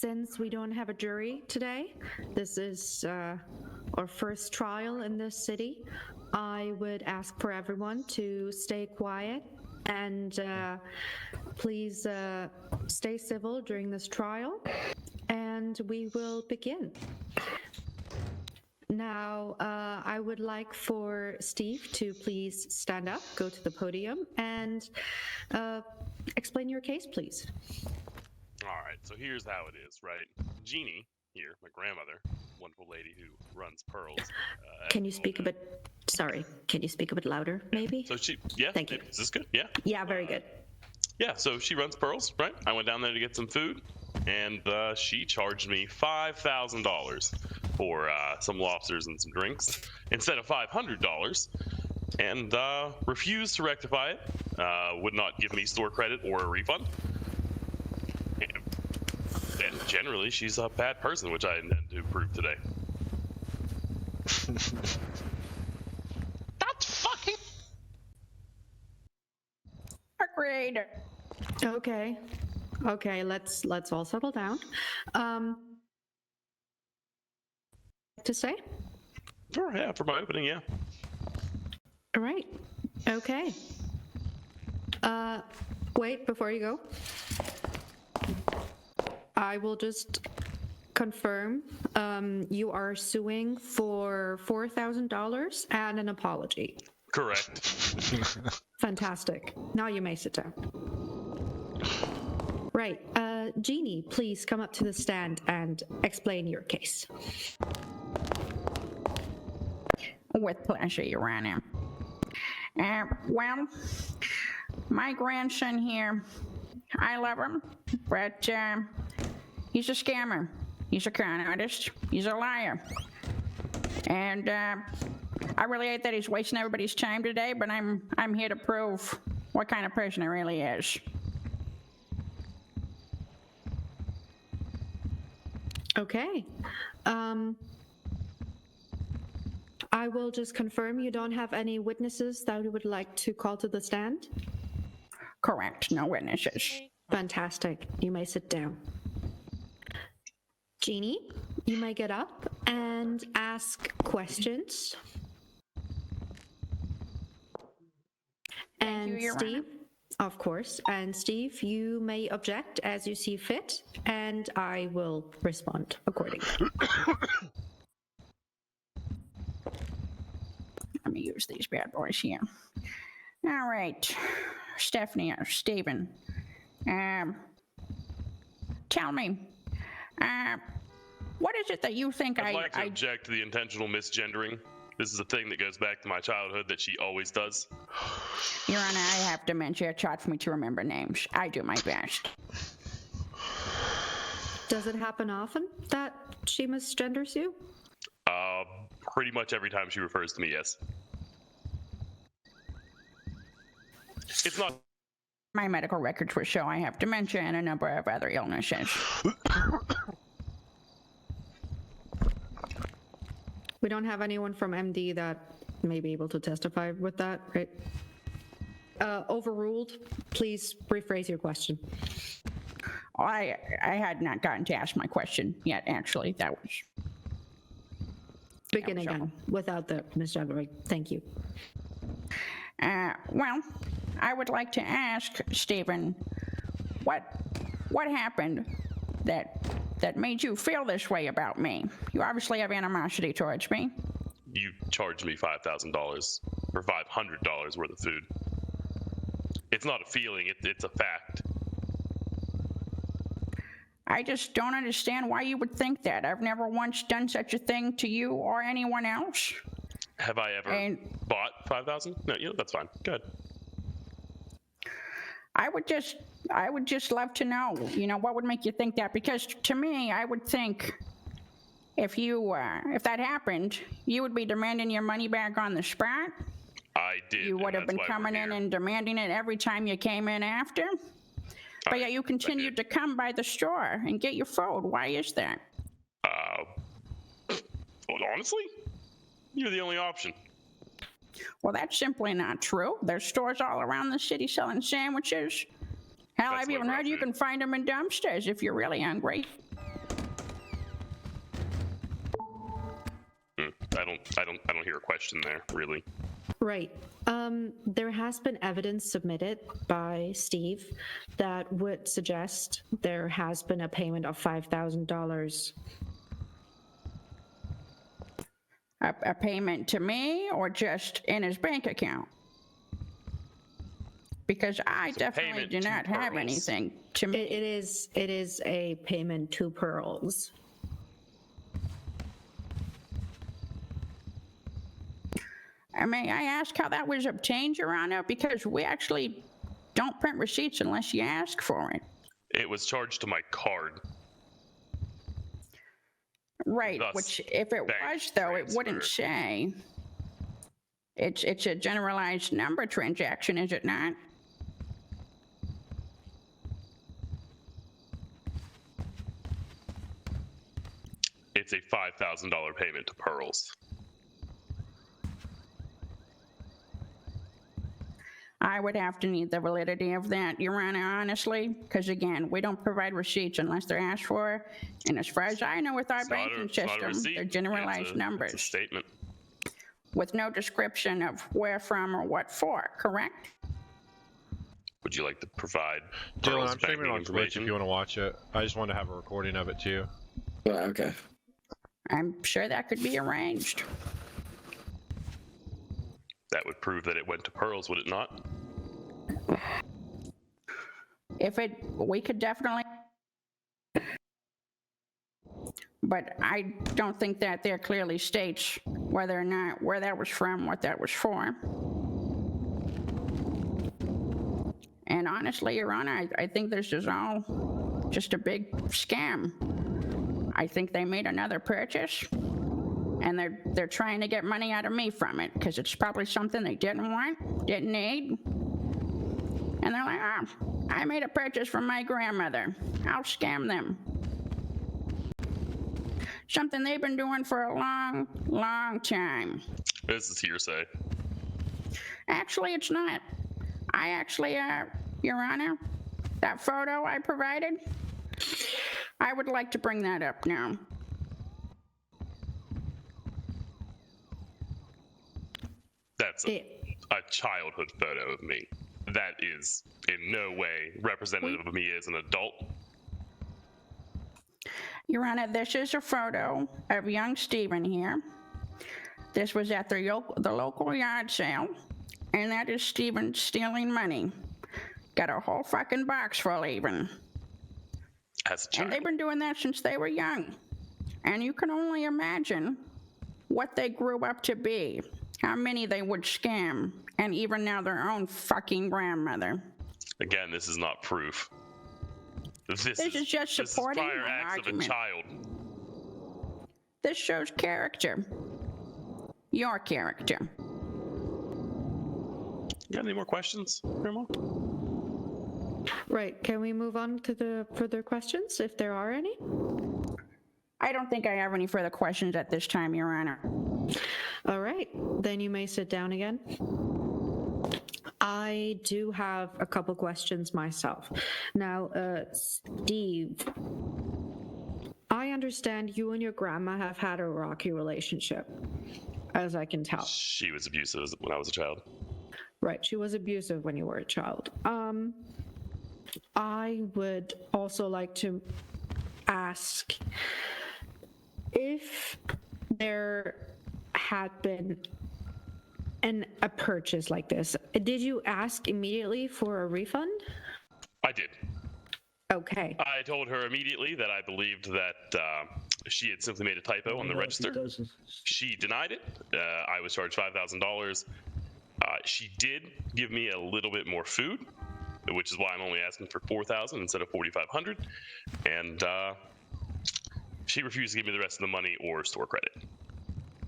since we don't have a jury today, this is our first trial in this city, I would ask for everyone to stay quiet and please stay civil during this trial, and we will begin. Now, I would like for Steve to please stand up, go to the podium, and explain your case, please. All right, so here's how it is, right? Genie here, my grandmother, wonderful lady who runs Pearls. Can you speak a bit? Sorry, can you speak a bit louder, maybe? So she, yeah. Thank you. Is this good? Yeah. Yeah, very good. Yeah, so she runs Pearls, right? I went down there to get some food, and she charged me $5,000 for some lobsters and some drinks instead of $500, and refused to rectify it. Would not give me store credit or a refund. And generally, she's a bad person, which I intend to prove today. That's fucking agreed. Okay, let's all settle down. To say? Sure, yeah, for my opening, yeah. All right. Okay. Wait, before you go, I will just confirm you are suing for $4,000 and an apology. Correct. Fantastic. Now you may sit down. Right. Genie, please come up to the stand and explain your case. With pleasure, Your Honor. Well, my grandson here, I love him, but he's a scammer. He's a con artist. He's a liar. And I really hate that he's wasting everybody's time today, but I'm here to prove what kind of person he really is. Okay. I will just confirm you don't have any witnesses that you would like to call to the stand? Correct. No witnesses. Fantastic. You may sit down. Genie, you may get up and ask questions. And Steve, of course, and Steve, you may object as you see fit, and I will respond accordingly. Let me use these bad boys here. All right, Stephanie or Steven, tell me, what is it that you think I'd like to object to the intentional misgendering. This is a thing that goes back to my childhood that she always does. Your Honor, I have dementia. It's hard for me to remember names. I do my best. Does it happen often that she misgenders you? Pretty much every time she refers to me, yes. It's not. My medical records would show I have dementia and a number of other illnesses. We don't have anyone from MD that may be able to testify with that, right? Overruled. Please rephrase your question. I had not gotten to ask my question yet, actually. That was... Begin again, without the misgendering. Thank you. Well, I would like to ask, Stephen, what happened that made you feel this way about me? You obviously have animosity towards me. You charged me $5,000 for $500 worth of food. It's not a feeling, it's a fact. I just don't understand why you would think that. I've never once done such a thing to you or anyone else. Have I ever bought 5,000? No, that's fine. Good. I would just love to know, what would make you think that? Because to me, I would think if that happened, you would be demanding your money back on the spot. I did. You would have been coming in and demanding it every time you came in after. But yet you continued to come by the store and get your food. Why is that? Well, honestly, you're the only option. Well, that's simply not true. There's stores all around the city selling sandwiches. Hell, I've even heard you can find them in dumpsters if you're really hungry. don't hear a question there, really. Right. There has been evidence submitted by Steve that would suggest there has been a payment of $5,000. A payment to me or just in his bank account? Because I definitely payment do to not have Pearls. anything to me. It is a payment to Pearls. May I ask how that was obtained, Your Honor? Because we actually don't print receipts unless you ask for it. It was charged to my card. Right, Thus, which if it bank was, though, it wouldn't transfer. say. It's a generalized number transaction, is it not? It's a $5,000 payment to Pearls. I would have to need the validity of that, Your Honor, honestly, because again, we don't provide receipts unless they're asked for. And as far as I know, with our It's not banking it's not a system, receipt. they're generalized It's numbers a statement. with no description of where from or what for, correct? Would you like to provide Dylan, Pearls I'm streaming banking on Twitch if information? you want to watch it. I just want to have a recording of it too. Okay. I'm sure that could be arranged. That would prove that it went to Pearls, would it not? We could definitely, but I don't think that there clearly states whether or not where that was from, what that was for. And honestly, Your Honor, I think this is all just a big scam. I think they made another purchase, and they're trying to get money out of me from it because it's probably something they didn't want, didn't need. And they're like, oh, I made a purchase from my grandmother. I'll scam them. Something they've been doing for a long, long time. This is hearsay. Actually, it's not. I actually, Your Honor, that photo I provided, I would like to bring that up now. That's a childhood photo of me. That is in no way representative of me as an adult. Your Honor, this is a photo of young Stephen here. This was at the local yard sale, and that is Stephen stealing money. Got a whole fucking box full even. As a child. And they've been doing that since they were young. And you can only imagine what they grew up to be, how many they would scam, and even now their own fucking grandmother. Again, this is not proof. This is just supporting prior my acts argument. of a child. This shows character. Your character. You got any more questions, Grandma? Right. Can we move on to the further questions, if there are any? I don't think I have any further questions at this time, Your Honor. All right. Then you may sit down again. I do have a couple questions myself. Now, Steve, I understand you and your grandma have had a rocky relationship, as I can tell. She was abusive when I was a child. Right, she was abusive when you were a child. I would also like to ask if there had been a purchase like this, did you ask immediately for a refund? I did. Okay. I told her immediately that I believed that she had simply made a typo on the register. She denied it. I was charged $5,000. She did give me a little bit more food, which is why I'm only asking for $4,000 instead of $4,500. And she refused to give me the rest of the money or store credit.